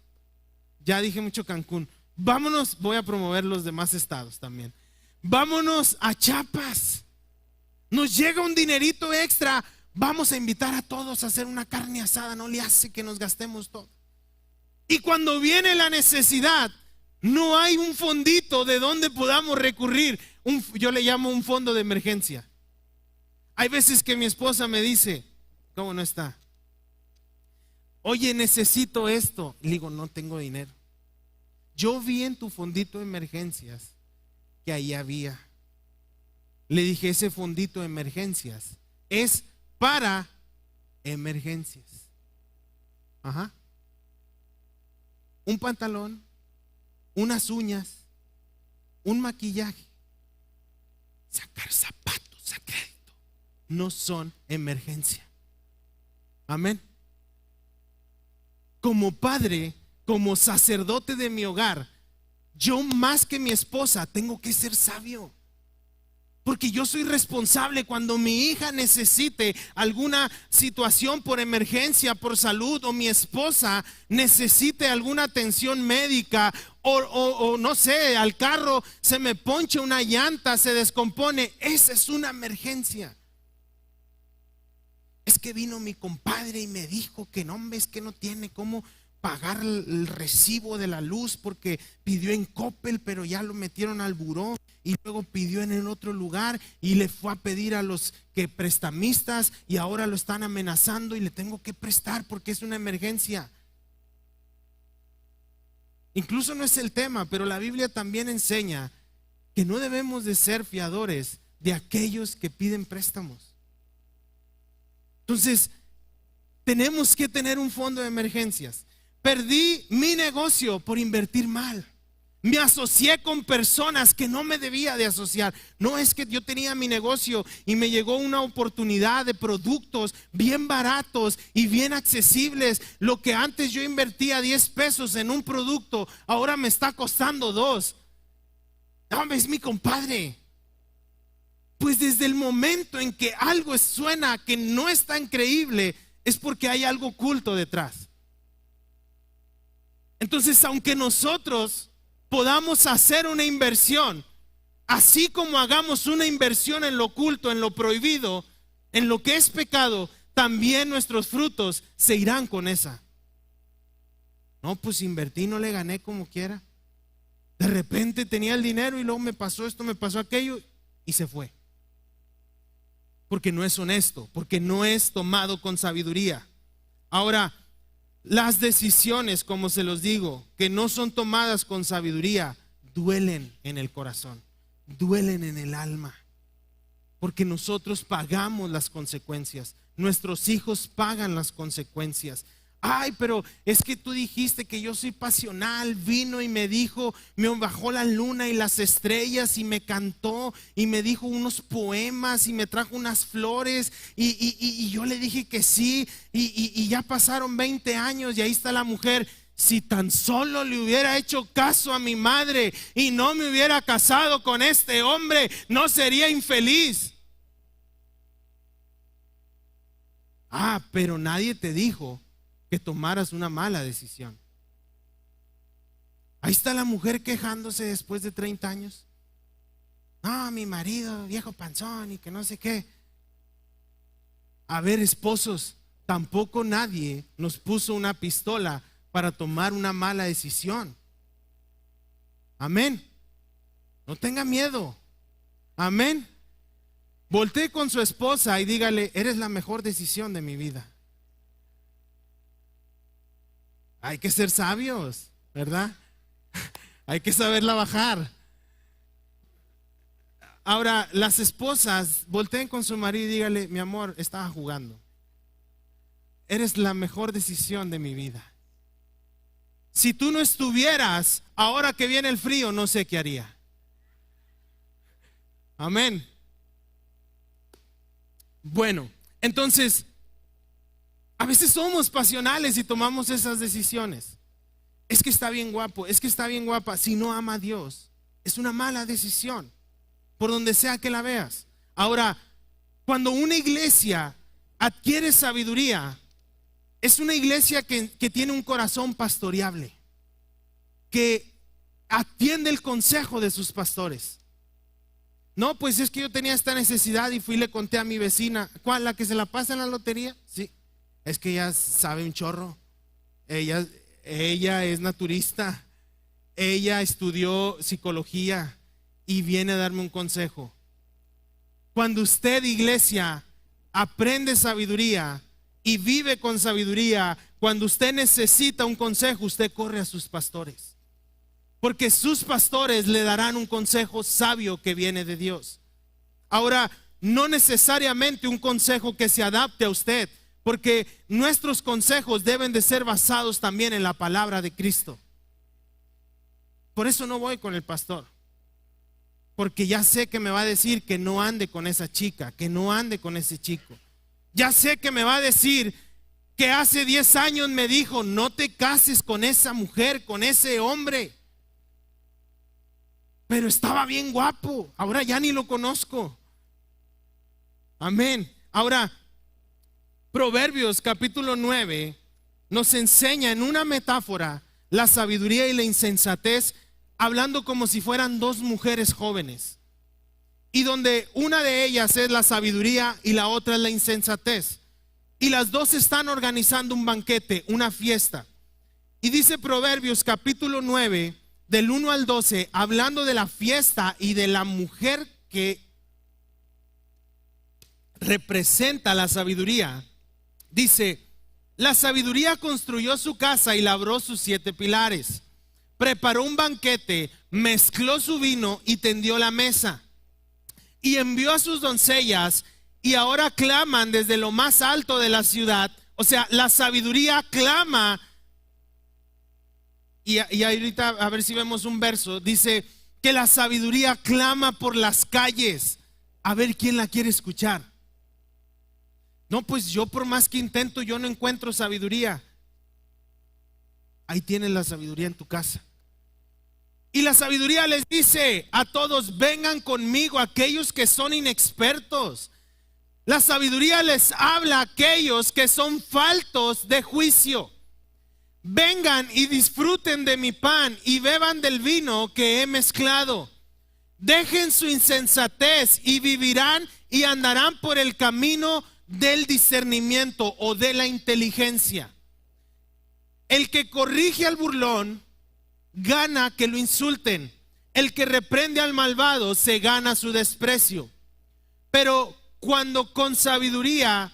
A: Ya dije mucho Cancún. Vámonos, voy a promover los demás estados también. Vámonos a Chiapas. Nos llega un dinerito extra. Vamos a invitar a todos a hacer una carne asada. No le hace que nos gastemos todo. Y cuando viene la necesidad, no hay un fondito de donde podamos recurrir. Yo le llamo un fondo de emergencia. Hay veces que mi esposa me dice: ¿cómo no está? Oye, necesito esto. Le digo: no tengo dinero. Yo vi en tu fondito de emergencias que ahí había. Le dije: ese fondito de emergencias es para emergencias. Ajá. Un pantalón, unas uñas, un maquillaje, sacar zapatos a crédito, no son emergencia. Amén. Como padre, como sacerdote de mi hogar, yo más que mi esposa tengo que ser sabio. Porque yo soy responsable cuando mi hija necesite alguna situación por emergencia, por salud, o mi esposa necesite alguna atención médica, o no sé, al carro se me ponche una llanta, se descompone. Esa es una emergencia. Es que vino mi compadre y me dijo que no, hombre, es que no tiene cómo pagar el recibo de la luz porque pidió en Coppel, pero ya lo metieron al buró y luego pidió en el otro lugar y le fue a pedir a los que prestamistas y ahora lo están amenazando y le tengo que prestar porque es una emergencia. Incluso no es el tema, pero la Biblia también enseña que no debemos de ser fiadores de aquellos que piden préstamos. Entonces, tenemos que tener un fondo de emergencias. Perdí mi negocio por invertir mal. Me asocié con personas que no me debía de asociar. No es que yo tenía mi negocio y me llegó una oportunidad de productos bien baratos y bien accesibles. Lo que antes yo invertía 10 pesos en un producto, ahora me está costando 2. No, es mi compadre. Pues desde el momento en que algo suena que no es tan creíble, es porque hay algo oculto detrás. Entonces, aunque nosotros podamos hacer una inversión, así como hagamos una inversión en lo oculto, en lo prohibido, en lo que es pecado, también nuestros frutos se irán con esa. No, pues invertí, no le gané como quiera. De repente tenía el dinero y luego me pasó esto, me pasó aquello y se fue. Porque no es honesto, porque no es tomado con sabiduría. Ahora, las decisiones, como se los digo, que no son tomadas con sabiduría, duelen en el corazón, duelen en el alma, porque nosotros pagamos las consecuencias, nuestros hijos pagan las consecuencias. Ay, pero es que tú dijiste que yo soy pasional. Vino y me dijo, me bajó la luna y las estrellas y me cantó y me dijo unos poemas y me trajo unas flores y yo le dije que sí y ya pasaron 20 años y ahí está la mujer. Si tan solo le hubiera hecho caso a mi madre y no me hubiera casado con este hombre, no sería infeliz. Ah, pero nadie te dijo que tomaras una mala decisión. Ahí está la mujer quejándose después de 30 años. No, mi marido, viejo panzón y que no sé qué. A ver, esposos, tampoco nadie nos puso una pistola para tomar una mala decisión. Amén. No tenga miedo. Amén. Voltee con su esposa y dígale, eres la mejor decisión de mi vida. Hay que ser sabios, ¿verdad? Hay que saberla bajar. Ahora, las esposas, volteen con su marido y dígale, mi amor, estaba jugando. Eres la mejor decisión de mi vida. Si tú no estuvieras, ahora que viene el frío, no sé qué haría. Amén. Bueno, entonces, a veces somos pasionales y tomamos esas decisiones. Es que está bien guapo, es que está bien guapa. Si no ama a Dios, es una mala decisión, por donde sea que la veas. Ahora, cuando una iglesia adquiere sabiduría, es una iglesia que tiene un corazón pastoreable, que atiende el consejo de sus pastores. No, pues es que yo tenía esta necesidad y fui y le conté a mi vecina. ¿Cuál? ¿La que se la pasa en la lotería? Sí. Es que ella sabe un chorro. Ella es naturista. Ella estudió psicología y viene a darme un consejo. Cuando usted, iglesia, aprende sabiduría y vive con sabiduría, cuando usted necesita un consejo, usted corre a sus pastores. Porque sus pastores le darán un consejo sabio que viene de Dios. Ahora, no necesariamente un consejo que se adapte a usted, porque nuestros consejos deben de ser basados también en la palabra de Cristo. Por eso no voy con el pastor, porque ya sé que me va a decir que no ande con esa chica, que no ande con ese chico. Ya sé que me va a decir que hace 10 años me dijo, no te cases con esa mujer, con ese hombre. Pero estaba bien guapo, ahora ya ni lo conozco. Amén. Ahora, Proverbios capítulo 9 nos enseña en una metáfora la sabiduría y la insensatez, hablando como si fueran dos mujeres jóvenes, y donde una de ellas es la sabiduría y la otra es la insensatez. y las dos están organizando un banquete, una fiesta. Y dice Proverbios capítulo 9, del 1 al 12, hablando de la fiesta y de la mujer que representa la sabiduría. Dice: la sabiduría construyó su casa y labró sus 7 pilares. Preparó un banquete, mezcló su vino y tendió la mesa. Y envió a sus doncellas, y ahora claman desde lo más alto de la ciudad. O sea, la sabiduría clama. Y ahorita a ver si vemos un verso. Dice que la sabiduría clama por las calles. A ver quién la quiere escuchar. No, pues yo por más que intento, yo no encuentro sabiduría. Ahí tienes la sabiduría en tu casa. Y la sabiduría les dice a todos: vengan conmigo aquellos que son inexpertos. La sabiduría les habla a aquellos que son faltos de juicio. Vengan y disfruten de mi pan y beban del vino que he mezclado. Dejen su insensatez y vivirán y andarán por el camino del discernimiento o de la inteligencia. El que corrige al burlón gana que lo insulten. El que reprende al malvado se gana su desprecio. Pero cuando con sabiduría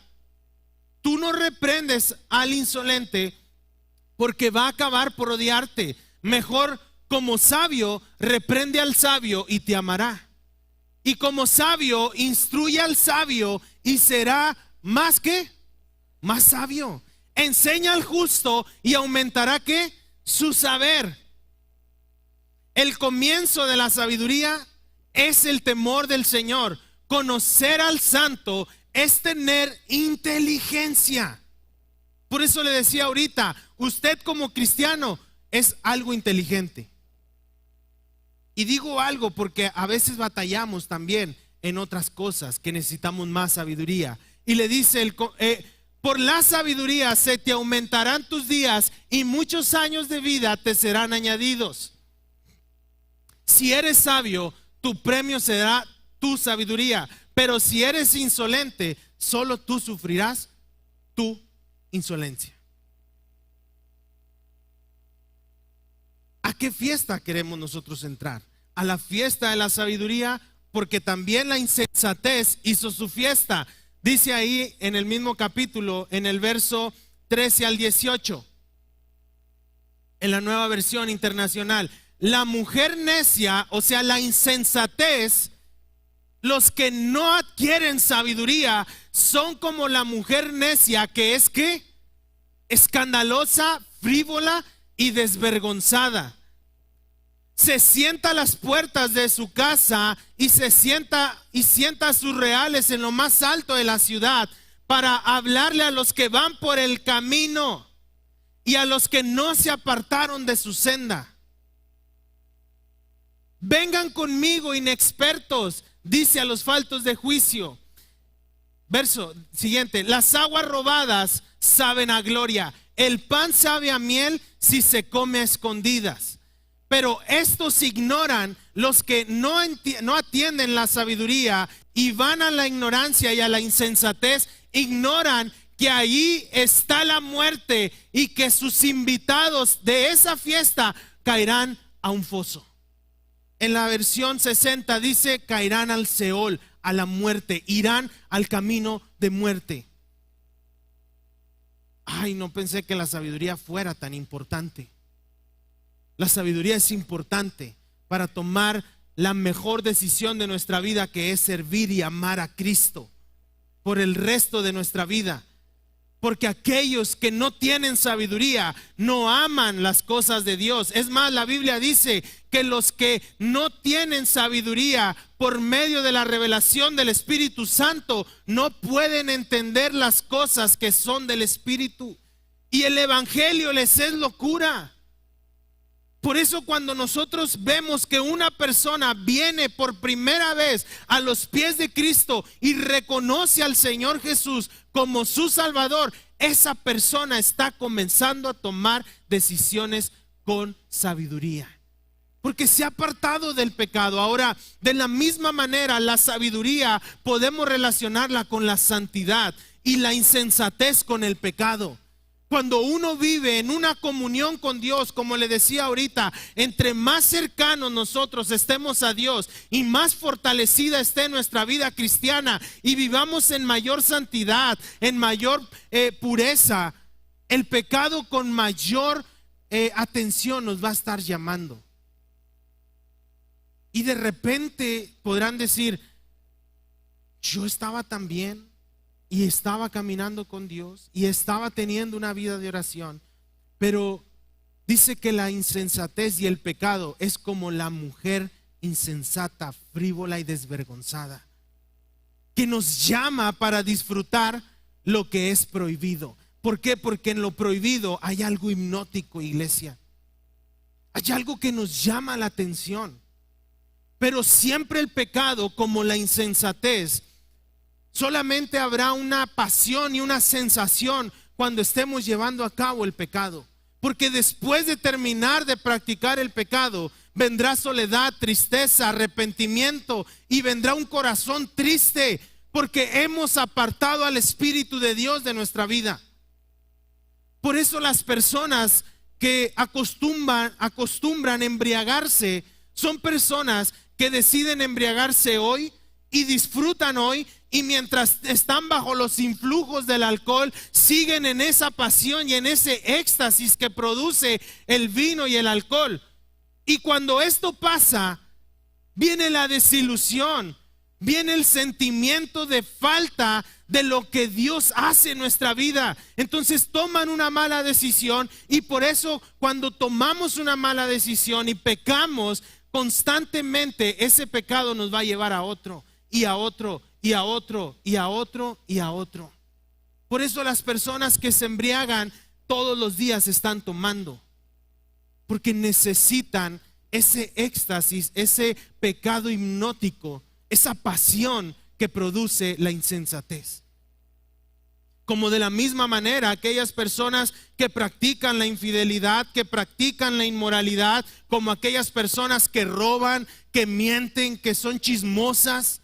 A: tú no reprendes al insolente, porque va a acabar por odiarte. Mejor como sabio reprende al sabio y te amará. Y como sabio instruye al sabio y será más que más sabio. Enseña al justo y aumentará ¿qué? Su saber. El comienzo de la sabiduría es el temor del Señor. Conocer al santo es tener inteligencia. Por eso le decía ahorita, usted como cristiano es algo inteligente. Y digo algo porque a veces batallamos también en otras cosas que necesitamos más sabiduría. Y le dice, por la sabiduría se te aumentarán tus días y muchos años de vida te serán añadidos. Si eres sabio, tu premio será tu sabiduría. Pero si eres insolente, solo tú sufrirás tu insolencia. ¿A qué fiesta queremos nosotros entrar? A la fiesta de la sabiduría, porque también la insensatez hizo su fiesta. Dice ahí en el mismo capítulo, en el verso 13 al 18, en la Nueva Versión Internacional: la mujer necia, o sea, la insensatez, los que no adquieren sabiduría, son como la mujer necia, que es ¿qué? Escandalosa, frívola y desvergonzada. Se sienta a las puertas de su casa y sienta a sus reales en lo más alto de la ciudad para hablarle a los que van por el camino y a los que no se apartaron de su senda. Vengan conmigo, inexpertos, dice a los faltos de juicio. Verso siguiente: las aguas robadas saben a gloria, el pan sabe a miel si se come a escondidas. Pero estos ignoran, los que no atienden la sabiduría y van a la ignorancia y a la insensatez, ignoran que ahí está la muerte y que sus invitados de esa fiesta caerán a un foso. En la versión 60 dice: caerán al Seol, a la muerte, irán al camino de muerte. Ay, no pensé que la sabiduría fuera tan importante. La sabiduría es importante para tomar la mejor decisión de nuestra vida, que es servir y amar a Cristo por el resto de nuestra vida. Porque aquellos que no tienen sabiduría no aman las cosas de Dios. Es más, la Biblia dice que los que no tienen sabiduría por medio de la revelación del Espíritu Santo no pueden entender las cosas que son del Espíritu. Y el Evangelio les es locura. Por eso cuando nosotros vemos que una persona viene por primera vez a los pies de Cristo y reconoce al Señor Jesús como su Salvador, esa persona está comenzando a tomar decisiones con sabiduría, porque se ha apartado del pecado. Ahora, de la misma manera, la sabiduría podemos relacionarla con la santidad. y la insensatez con el pecado. Cuando uno vive en una comunión con Dios, como le decía ahorita, entre más cercanos nosotros estemos a Dios y más fortalecida esté nuestra vida cristiana y vivamos en mayor santidad, en mayor pureza, el pecado con mayor atención nos va a estar llamando. Y de repente podrán decir, yo estaba tan bien y estaba caminando con Dios y estaba teniendo una vida de oración, pero dice que la insensatez y el pecado es como la mujer insensata, frívola y desvergonzada, que nos llama para disfrutar lo que es prohibido. ¿Por qué? Porque en lo prohibido hay algo hipnótico, iglesia. Hay algo que nos llama la atención. Pero siempre el pecado, como la insensatez, solamente habrá una pasión y una sensación cuando estemos llevando a cabo el pecado. Porque después de terminar de practicar el pecado, vendrá soledad, tristeza, arrepentimiento y vendrá un corazón triste porque hemos apartado al Espíritu de Dios de nuestra vida. Por eso las personas que acostumbran embriagarse son personas que deciden embriagarse hoy y disfrutan hoy, y mientras están bajo los influjos del alcohol siguen en esa pasión y en ese éxtasis que produce el vino y el alcohol. Y cuando esto pasa, viene la desilusión, viene el sentimiento de falta de lo que Dios hace en nuestra vida. Entonces toman una mala decisión, y por eso cuando tomamos una mala decisión y pecamos constantemente, ese pecado nos va a llevar a otro y a otro y a otro y a otro y a otro. Por eso las personas que se embriagan todos los días están tomando, porque necesitan ese éxtasis, ese pecado hipnótico, esa pasión que produce la insensatez. Como de la misma manera, aquellas personas que practican la infidelidad, que practican la inmoralidad, como aquellas personas que roban, que mienten, que son chismosas.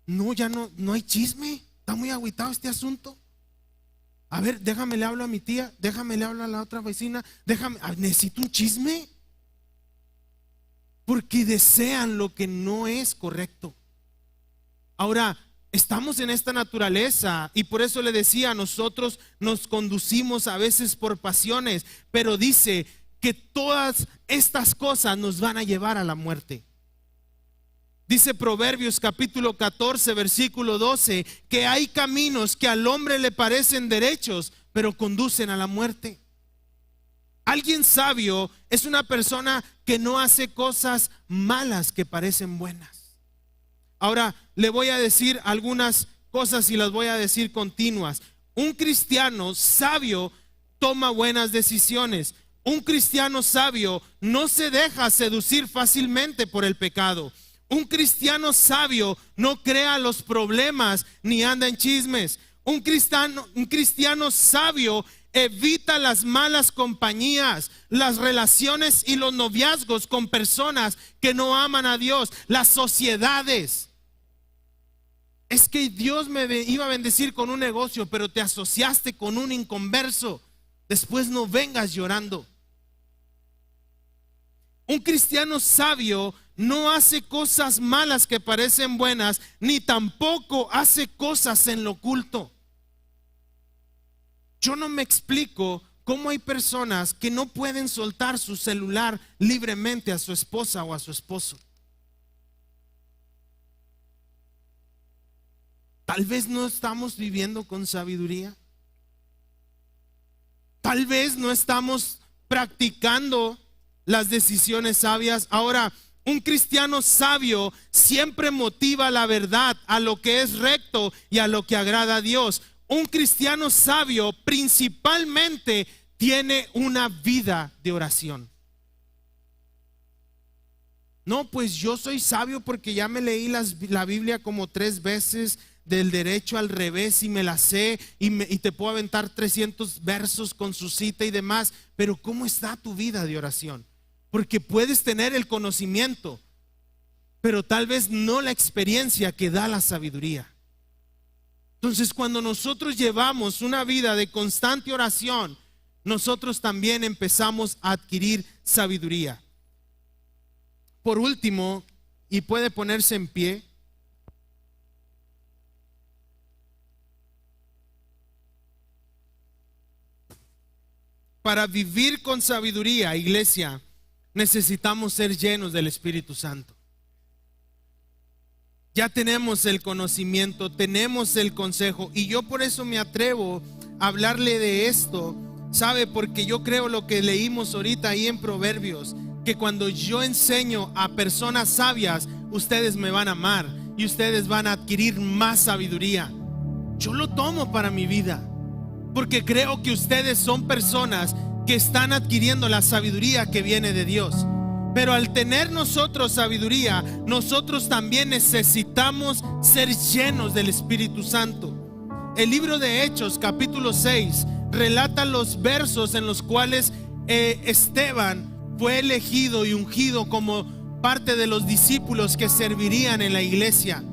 A: No, ya no hay chisme. Está muy agüitado este asunto. A ver, déjame le hablo a mi tía, déjame le hablo a la otra vecina, necesito un chisme. Porque desean lo que no es correcto. Ahora, estamos en esta naturaleza y por eso le decía, nosotros nos conducimos a veces por pasiones, pero dice que todas estas cosas nos van a llevar a la muerte. Dice Proverbios capítulo 14 versículo 12 que hay caminos que al hombre le parecen derechos, pero conducen a la muerte. Alguien sabio es una persona que no hace cosas malas que parecen buenas. Ahora le voy a decir algunas cosas y las voy a decir continuas. Un cristiano sabio toma buenas decisiones. Un cristiano sabio no se deja seducir fácilmente por el pecado. Un cristiano sabio no crea los problemas ni anda en chismes. Un cristiano sabio evita las malas compañías, las relaciones y los noviazgos con personas que no aman a Dios, las sociedades. Es que Dios me iba a bendecir con un negocio, pero te asociaste con un inconverso. Después no vengas llorando. Un cristiano sabio no hace cosas malas que parecen buenas, ni tampoco hace cosas en lo oculto. Yo no me explico cómo hay personas que no pueden soltar su celular libremente a su esposa o a su esposo. Tal vez no estamos viviendo con sabiduría. Tal vez no estamos practicando las decisiones sabias. Ahora, un cristiano sabio siempre motiva la verdad, a lo que es recto y a lo que agrada a Dios. Un cristiano sabio principalmente tiene una vida de oración. No, pues yo soy sabio porque ya me leí la Biblia como 3 veces, del derecho al revés, y me la sé, y te puedo aventar 300 versos con su cita y demás. Pero ¿cómo está tu vida de oración? Porque puedes tener el conocimiento, pero tal vez no la experiencia que da la sabiduría. Entonces, cuando nosotros llevamos una vida de constante oración, nosotros también empezamos a adquirir sabiduría. Por último, y puede ponerse en pie, para vivir con sabiduría, iglesia, necesitamos ser llenos del Espíritu Santo. Ya tenemos el conocimiento, tenemos el consejo, y yo por eso me atrevo a hablarle de esto, ¿sabe? Porque yo creo lo que leímos ahorita ahí en Proverbios, que cuando yo enseño a personas sabias, ustedes me van a amar y ustedes van a adquirir más sabiduría. Yo lo tomo para mi vida, porque creo que ustedes son personas que están adquiriendo la sabiduría que viene de Dios. Pero al tener nosotros sabiduría, nosotros también necesitamos ser llenos del Espíritu Santo. El libro de Hechos, capítulo 6, relata los versos en los cuales Esteban fue elegido y ungido como parte de los discípulos que servirían en la iglesia.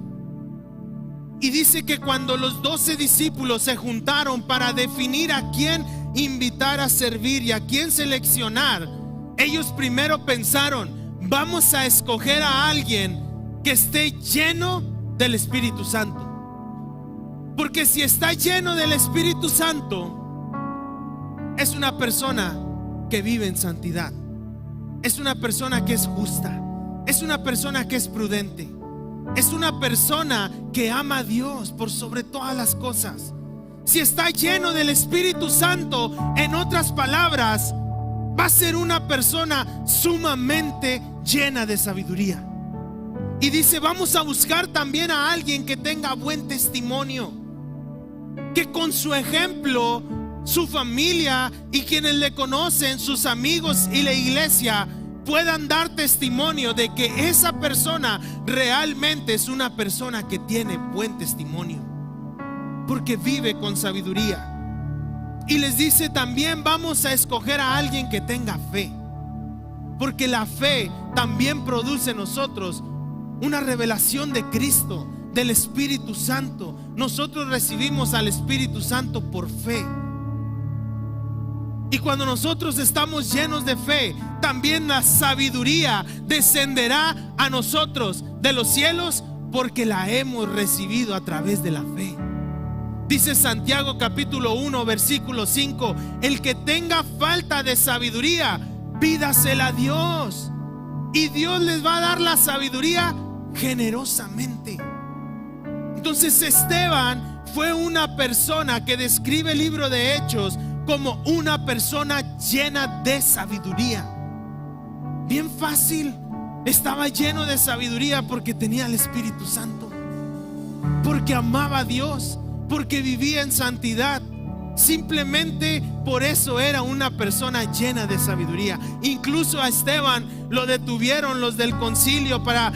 A: Y dice que cuando los 12 discípulos se juntaron para definir a quién invitar a servir y a quién seleccionar, ellos primero pensaron: vamos a escoger a alguien que esté lleno del Espíritu Santo. Porque si está lleno del Espíritu Santo, es una persona que vive en santidad, es una persona que es justa, es una persona que es prudente, es una persona que ama a Dios por sobre todas las cosas. Si está lleno del Espíritu Santo, en otras palabras, va a ser una persona sumamente llena de sabiduría. Y dice: vamos a buscar también a alguien que tenga buen testimonio, que con su ejemplo, su familia y quienes le conocen, sus amigos y la iglesia, puedan dar testimonio de que esa persona realmente es una persona que tiene buen testimonio, porque vive con sabiduría. Y les dice también: vamos a escoger a alguien que tenga fe, porque la fe también produce en nosotros una revelación de Cristo, del Espíritu Santo. Nosotros recibimos al Espíritu Santo por fe. Y cuando nosotros estamos llenos de fe, también la sabiduría descenderá a nosotros de los cielos, porque la hemos recibido a través de la fe. Dice Santiago capítulo 1 versículo 5: el que tenga falta de sabiduría, pídasela a Dios, y Dios les va a dar la sabiduría generosamente. Entonces Esteban fue una persona que describe el libro de Hechos como una persona llena de sabiduría. Bien fácil, estaba lleno de sabiduría porque tenía el Espíritu Santo, porque amaba a Dios, porque vivía en santidad. Simplemente por eso era una persona llena de sabiduría. Incluso a Esteban lo detuvieron los del concilio para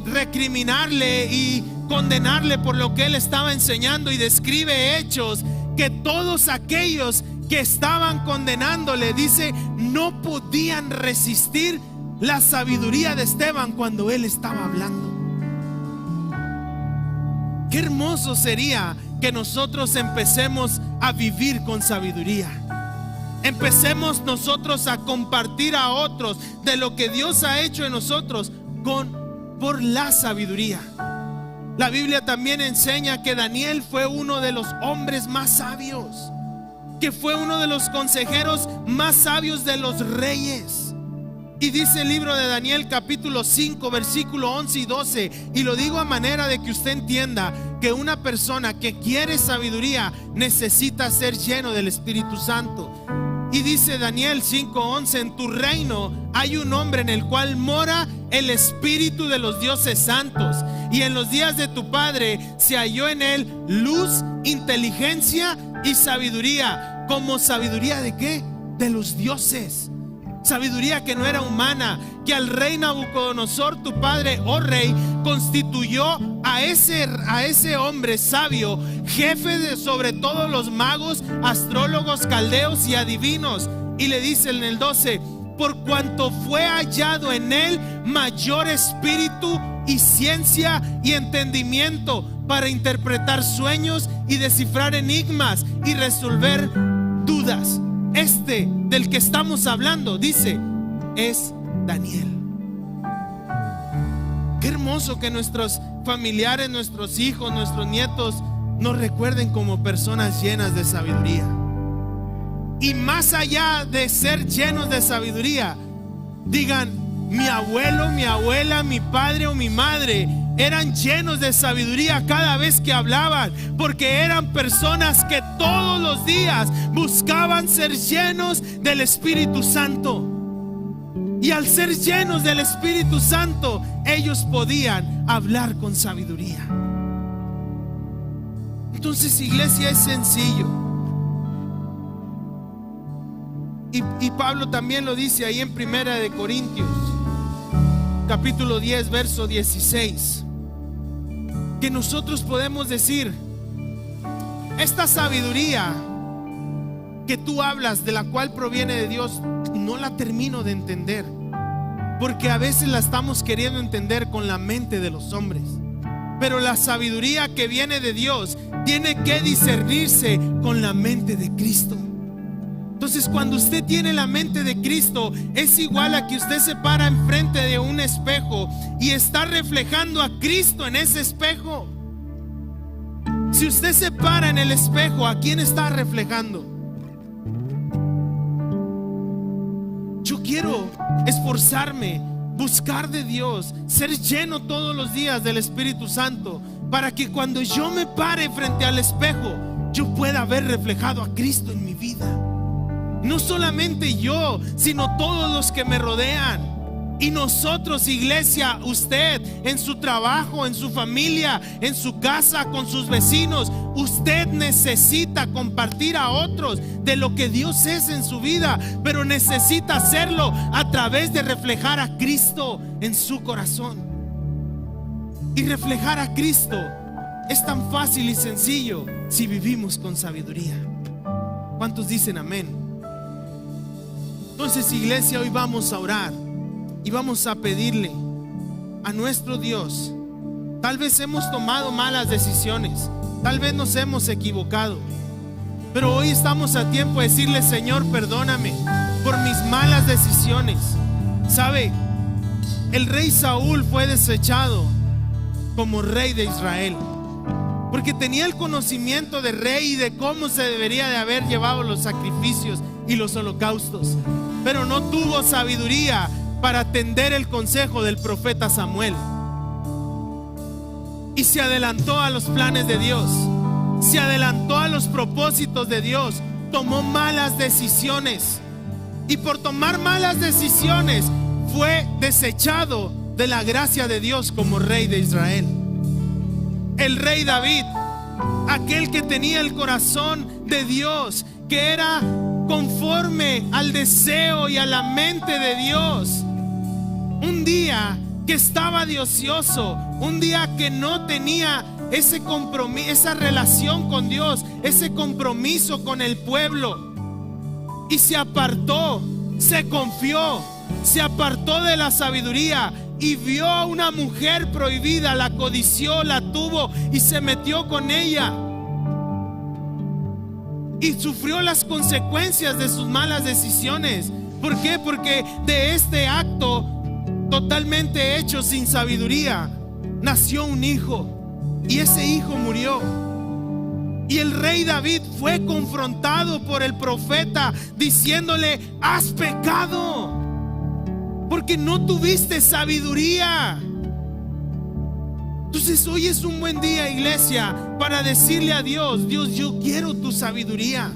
A: recriminarle y condenarle por lo que él estaba enseñando, y describe Hechos que todos aquellos que estaban condenándole, dice, no podían resistir la sabiduría de Esteban cuando él estaba hablando. Qué hermoso sería que nosotros empecemos a vivir con sabiduría. Empecemos nosotros a compartir a otros de lo que Dios ha hecho en nosotros por la sabiduría. La Biblia también enseña que Daniel fue uno de los hombres más sabios, que fue uno de los consejeros más sabios de los reyes. Y dice el libro de Daniel capítulo 5 versículo 11 y 12, y lo digo a manera de que usted entienda que una persona que quiere sabiduría necesita ser lleno del Espíritu Santo. Y dice Daniel 5:11: en tu reino hay un hombre en el cual mora el Espíritu de los dioses santos, y en los días de tu padre se halló en él luz, inteligencia y sabiduría. ¿Como sabiduría de qué? De los dioses. Sabiduría que no era humana, que al rey Nabucodonosor, tu padre, oh rey, constituyó a ese hombre sabio, jefe de sobre todos los magos, astrólogos, caldeos y adivinos. Y le dice en el 12: por cuanto fue hallado en él mayor espíritu y ciencia y entendimiento para interpretar sueños y descifrar enigmas y resolver dudas. Este del que estamos hablando, dice, es Daniel. Qué hermoso que nuestros familiares, nuestros hijos, nuestros nietos nos recuerden como personas llenas de sabiduría. Y más allá de ser llenos de sabiduría, digan: mi abuelo, mi abuela, mi padre o mi madre eran llenos de sabiduría cada vez que hablaban, porque eran personas que todos los días buscaban ser llenos del Espíritu Santo. Y al ser llenos del Espíritu Santo, ellos podían hablar con sabiduría. Entonces, iglesia, es sencillo. Y Pablo también lo dice ahí en 1 Corintios capítulo 10 verso 16, que nosotros podemos decir: esta sabiduría que tú hablas, de la cual proviene de Dios, no la termino de entender, porque a veces la estamos queriendo entender con la mente de los hombres. Pero la sabiduría que viene de Dios tiene que discernirse con la mente de Cristo. Entonces, cuando usted tiene la mente de Cristo, es igual a que usted se para enfrente de un espejo y está reflejando a Cristo en ese espejo. Si usted se para en el espejo, ¿a quién está reflejando? Yo quiero esforzarme, buscar de Dios, ser lleno todos los días del Espíritu Santo, para que cuando yo me pare frente al espejo, yo pueda ver reflejado a Cristo en mi vida. No solamente yo, sino todos los que me rodean. Y nosotros, iglesia, usted en su trabajo, en su familia, en su casa, con sus vecinos, usted necesita compartir a otros de lo que Dios es en su vida, pero necesita hacerlo a través de reflejar a Cristo en su corazón. Y reflejar a Cristo es tan fácil y sencillo si vivimos con sabiduría. ¿Cuántos dicen amén? Entonces, iglesia, hoy vamos a orar y vamos a pedirle a nuestro Dios. Tal vez hemos tomado malas decisiones, tal vez nos hemos equivocado, pero hoy estamos a tiempo de decirle: Señor, perdóname por mis malas decisiones. ¿Sabe? El rey Saúl fue desechado como rey de Israel, porque tenía el conocimiento de rey y de cómo se debería de haber llevado los sacrificios y los holocaustos, pero no tuvo sabiduría para atender el consejo del profeta Samuel, y se adelantó a los planes de Dios, se adelantó a los propósitos de Dios, tomó malas decisiones, y por tomar malas decisiones fue desechado de la gracia de Dios como rey de Israel. El rey David, aquel que tenía el corazón de Dios, que era conforme al deseo y a la mente de Dios, un día que estaba de ocioso, un día que no tenía ese compromiso, esa relación con Dios, ese compromiso con el pueblo, y se apartó, se confió, se apartó de la sabiduría y vio a una mujer prohibida, la codició, la tuvo y se metió con ella, y sufrió las consecuencias de sus malas decisiones. ¿Por qué? Porque de este acto totalmente hecho sin sabiduría nació un hijo, y ese hijo murió. Y el rey David fue confrontado por el profeta diciéndole: has pecado porque no tuviste sabiduría. Entonces hoy es un buen día, iglesia, para decirle a Dios: Dios, yo quiero tu sabiduría,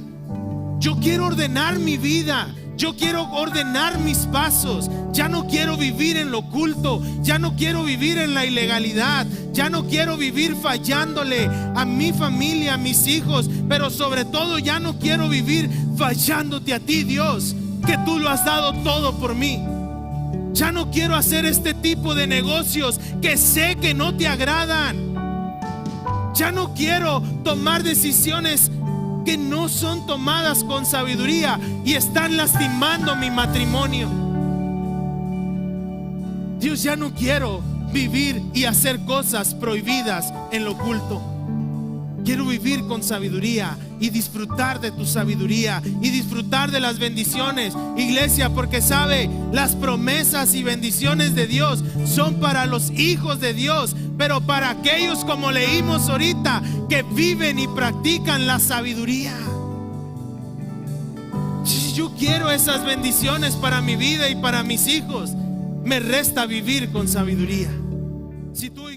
A: yo quiero ordenar mi vida, yo quiero ordenar mis pasos. Ya no quiero vivir en lo oculto, ya no quiero vivir en la ilegalidad, ya no quiero vivir fallándole a mi familia, a mis hijos, pero sobre todo ya no quiero vivir fallándote a ti, Dios, que tú lo has dado todo por mí. Ya no quiero hacer este tipo de negocios que sé que no te agradan. Ya no quiero tomar decisiones que no son tomadas con sabiduría y están lastimando mi matrimonio. Dios, ya no quiero vivir y hacer cosas prohibidas en lo oculto. Quiero vivir con sabiduría y disfrutar de tu sabiduría y disfrutar de las bendiciones, iglesia, porque sabe, las promesas y bendiciones de Dios son para los hijos de Dios, pero para aquellos, como leímos ahorita, que viven y practican la sabiduría. Si yo quiero esas bendiciones para mi vida y para mis hijos, me resta vivir con sabiduría. Si tú